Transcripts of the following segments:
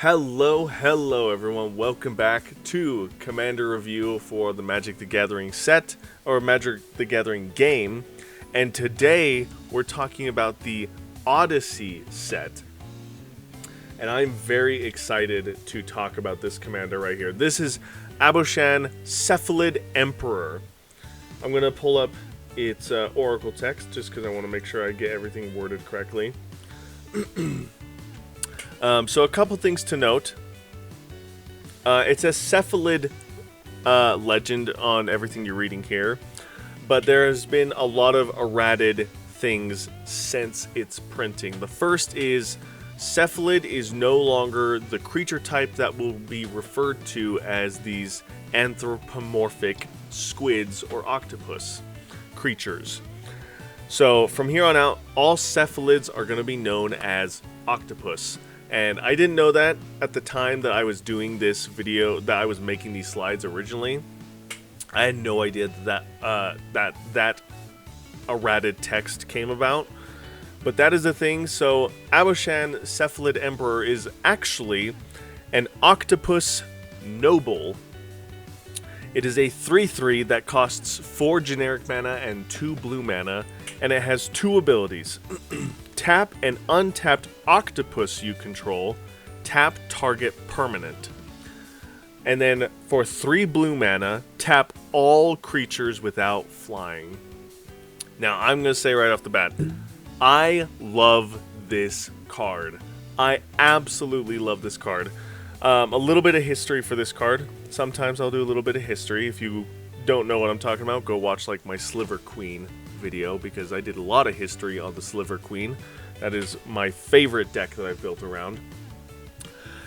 Hello everyone, welcome back to Commander Review for the Magic the Gathering set, or Magic the Gathering game, and today we're talking about the Odyssey set. And I'm very excited to talk about this commander right here. This is Aboshan Cephalid Emperor. I'm going to pull up its Oracle text just because I want to make sure I get everything worded correctly. So a couple things to note. It's a Cephalid legend on everything you're reading here, but there has been a lot of errated things since its printing. The first is Cephalid is no longer the creature type that will be referred to as these anthropomorphic squids or octopus creatures. So from here on out, all cephalids are going to be known as octopus. And I didn't know that at the time that I was doing this video, that I was making these slides originally. I had no idea that that errated text came about. But that is the thing. So Aboshan Cephalid Emperor is actually an octopus noble. It is a 3/3 that costs 4 generic mana and 2 blue mana, and it has 2 abilities. Tap an untapped octopus you control, tap target permanent. And then for 3 blue mana, tap all creatures without flying. Now I'm going to say right off the bat, I love this card. I absolutely love this card. A little bit of history for this card. Sometimes I'll do a little bit of history. If you don't know what I'm talking about, go watch like my Sliver Queen video, because I did a lot of history on the Sliver Queen. That is my favorite deck that I've built around.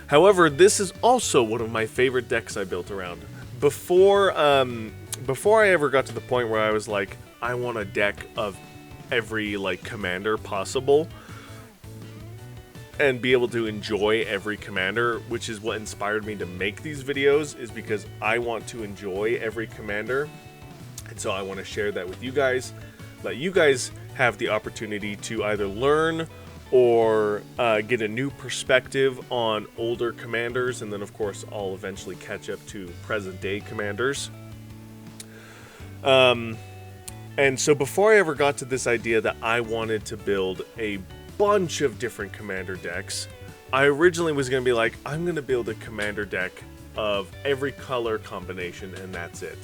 However, this is also one of my favorite decks I built around. Before I ever got to the point where I was like, I want a deck of every like commander possible and be able to enjoy every commander, which is what inspired me to make these videos, is because I want to enjoy every commander. And so I want to share that with you guys, let you guys have the opportunity to either learn or get a new perspective on older commanders, and then of course I'll eventually catch up to present day commanders. And so before I ever got to this idea that I wanted to build a bunch of different commander decks, I originally was going to be like, I'm going to build a commander deck of every color combination, and that's it.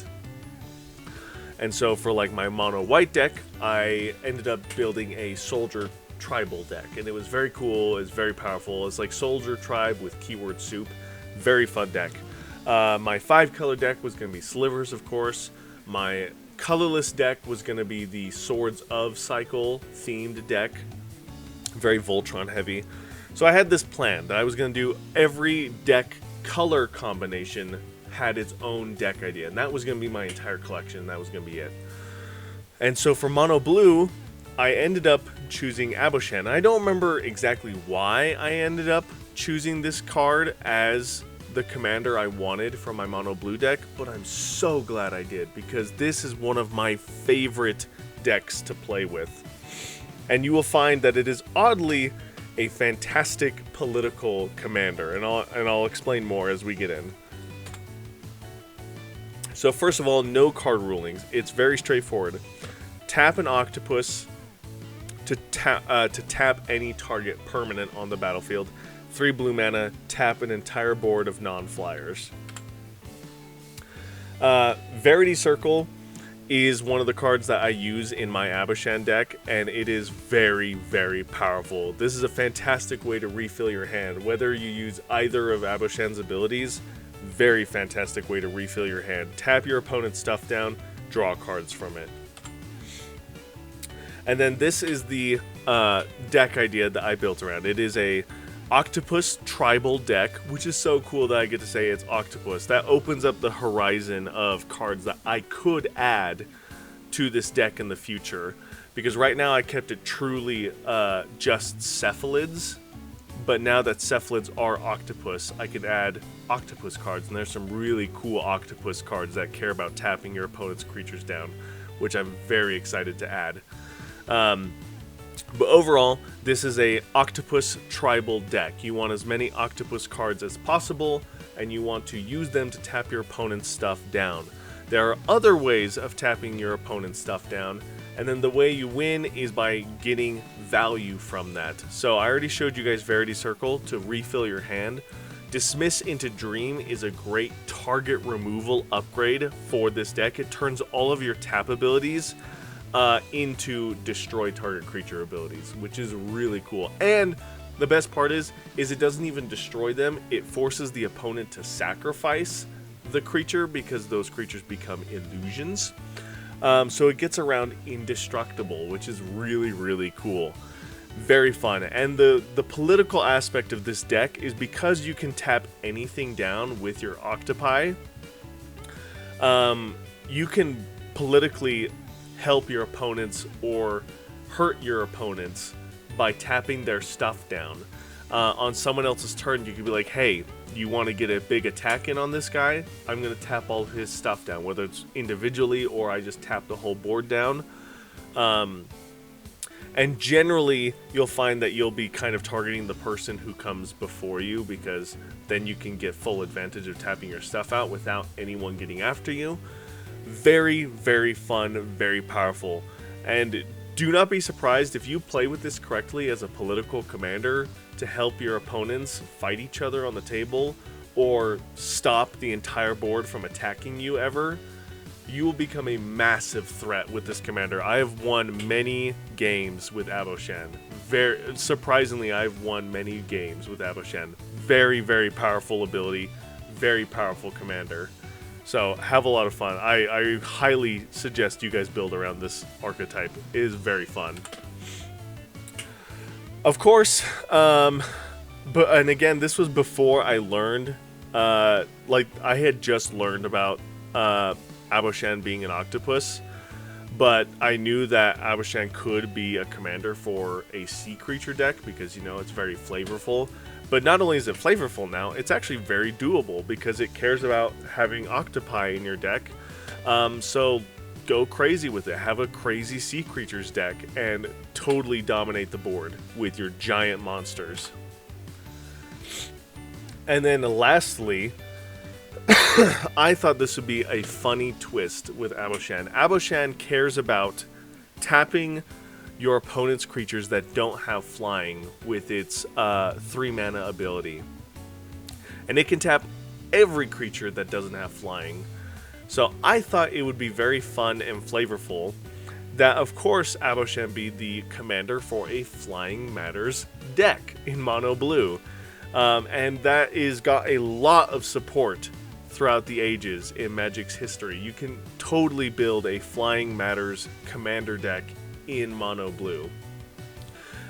And so for like my mono white deck, I ended up building a soldier tribal deck, and it was very cool. It's very powerful. It's like soldier tribe with keyword soup. Very fun deck. My 5 color deck was going to be slivers, of course. My colorless deck was going to be the Swords of Cycle themed deck. Very Voltron heavy. So I had this plan that I was going to do every deck color combination had its own deck idea, and that was going to be my entire collection. That was going to be it. And so for mono blue, I ended up choosing Aboshan. I don't remember exactly why I ended up choosing this card as the commander I wanted from my mono blue deck, but I'm so glad I did, because this is one of my favorite decks to play with. And you will find that it is oddly a fantastic political commander, and I'll explain more as we get in. So first of all, no card rulings. It's very straightforward. Tap an octopus to tap any target permanent on the battlefield. 3 blue mana, tap an entire board of non-flyers. Verity Circle is one of the cards that I use in my Aboshan deck, and it is very, very powerful. This is a fantastic way to refill your hand. Whether you use either of Aboshan's abilities, very fantastic way to refill your hand. Tap your opponent's stuff down, draw cards from it. And then this is the deck idea that I built around. It is a Octopus Tribal deck, which is so cool that I get to say it's Octopus. That opens up the horizon of cards that I could add to this deck in the future. Because right now I kept it truly just cephalids. But now that cephalids are octopus, I can add octopus cards. And there's some really cool octopus cards that care about tapping your opponent's creatures down, which I'm very excited to add. But overall, this is a Octopus Tribal deck. You want as many Octopus cards as possible, and you want to use them to tap your opponent's stuff down. There are other ways of tapping your opponent's stuff down, and then the way you win is by getting value from that. So I already showed you guys Verity Circle to refill your hand. Dismiss into Dream is a great target removal upgrade for this deck. It turns all of your tap abilities into destroy target creature abilities, which is really cool. And the best part is it doesn't even destroy them. It forces the opponent to sacrifice the creature because those creatures become illusions. So it gets around indestructible, which is really, really cool. Very fun. And the political aspect of this deck is because you can tap anything down with your octopi, you can politically help your opponents or hurt your opponents by tapping their stuff down. On someone else's turn, you could be like, hey, you want to get a big attack in on this guy? I'm going to tap all of his stuff down, whether it's individually or I just tap the whole board down. And generally, you'll find that you'll be kind of targeting the person who comes before you, because then you can get full advantage of tapping your stuff out without anyone getting after you. Very, very fun, very powerful. And do not be surprised if you play with this correctly as a political commander to help your opponents fight each other on the table or stop the entire board from attacking you ever. You will become a massive threat with this commander. I have won many games with Aboshan. Very surprisingly, I've won many games with Aboshan. Very, very powerful ability. Very powerful commander. So have a lot of fun. I highly suggest you guys build around this archetype. It is very fun. Of course, and again, this was before I learned, like I had just learned about Aboshan being an octopus, but I knew that Aboshan could be a commander for a sea creature deck because, you know, it's very flavorful. But not only is it flavorful now, it's actually very doable because it cares about having octopi in your deck. So go crazy with it. Have a crazy sea creatures deck and totally dominate the board with your giant monsters. And then lastly, I thought this would be a funny twist with Aboshan. Aboshan cares about tapping your opponent's creatures that don't have flying with its 3 mana ability. And it can tap every creature that doesn't have flying. So I thought it would be very fun and flavorful that, of course, Aboshan be the commander for a Flying Matters deck in mono blue. And that is got a lot of support throughout the ages in Magic's history. You can totally build a Flying Matters commander deck in mono blue,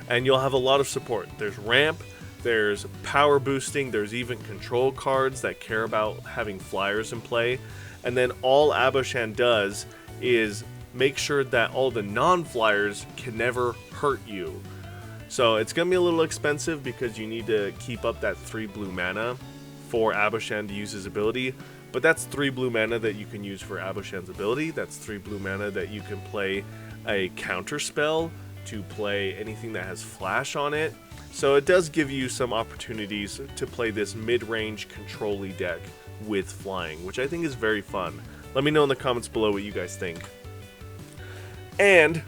and you'll have a lot of support. There's ramp, there's power boosting, there's even control cards that care about having flyers in play, and then all Aboshan does is make sure that all the non-flyers can never hurt you. So it's gonna be a little expensive because you need to keep up that 3 blue mana for Aboshan to use his ability, but that's 3 blue mana that you can use for Aboshan's ability. That's 3 blue mana that you can play a counter spell to play anything that has flash on it. So it does give you some opportunities to play this mid-range control-y deck with flying, which I think is very fun. Let me know in the comments below what you guys think. And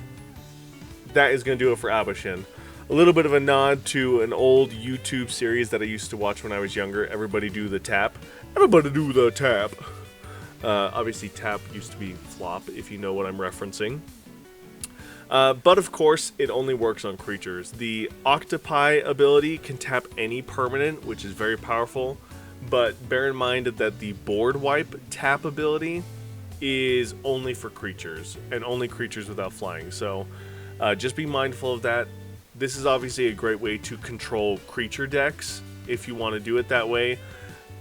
that is going to do it for Aboshan. A little bit of a nod to an old YouTube series that I used to watch when I was younger. Everybody do the tap. Everybody do the tap. Obviously tap used to be flop, if you know what I'm referencing. But of course, it only works on creatures. The Octopi ability can tap any permanent, which is very powerful, but bear in mind that the board wipe tap ability is only for creatures, and only creatures without flying, so just be mindful of that. This is obviously a great way to control creature decks, if you want to do it that way.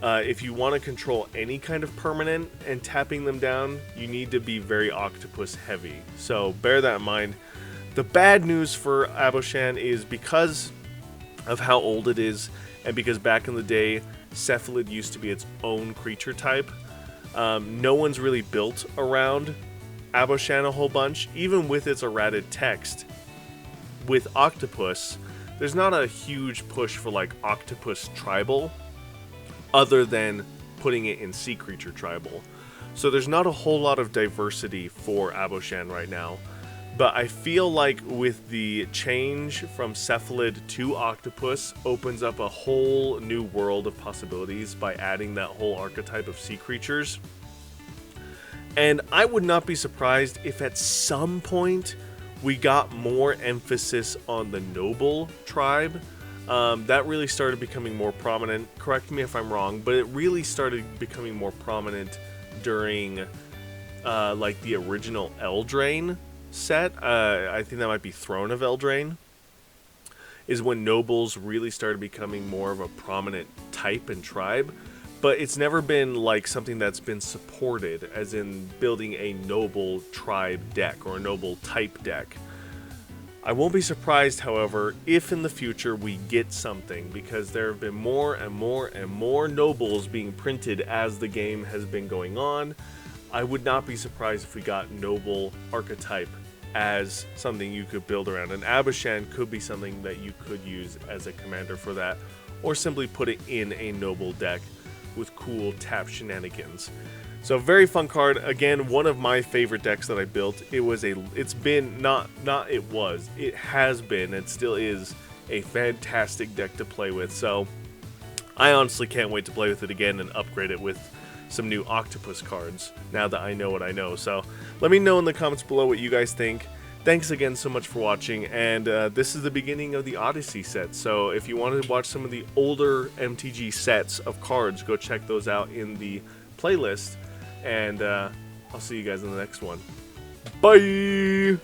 If you want to control any kind of permanent and tapping them down, you need to be very octopus heavy. So bear that in mind. The bad news for Aboshan is because of how old it is, and because back in the day, Cephalid used to be its own creature type, no one's really built around Aboshan a whole bunch. Even with its errated text, with Octopus, there's not a huge push for like Octopus Tribal, other than putting it in Sea Creature Tribal. So there's not a whole lot of diversity for Aboshan right now. But I feel like with the change from Cephalid to Octopus opens up a whole new world of possibilities by adding that whole archetype of sea creatures. And I would not be surprised if at some point we got more emphasis on the noble tribe. That really started becoming more prominent. Correct me if I'm wrong, but it really started becoming more prominent during like the original Eldraine set. I think that might be Throne of Eldraine, is when nobles really started becoming more of a prominent type and tribe. But it's never been like something that's been supported, as in building a noble tribe deck or a noble type deck. I won't be surprised, however, if in the future we get something, because there have been more and more and more nobles being printed as the game has been going on. I would not be surprised if we got noble archetype as something you could build around. And Aboshan could be something that you could use as a commander for that, or simply put it in a noble deck with cool tap shenanigans. So very fun card. Again, one of my favorite decks that I built. It has been, and still is, a fantastic deck to play with. So I honestly can't wait to play with it again and upgrade it with some new Octopus cards now that I know what I know. So let me know in the comments below what you guys think. Thanks again so much for watching, and this is the beginning of the Odyssey set, so if you wanted to watch some of the older MTG sets of cards, go check those out in the playlist, and I'll see you guys in the next one. Bye!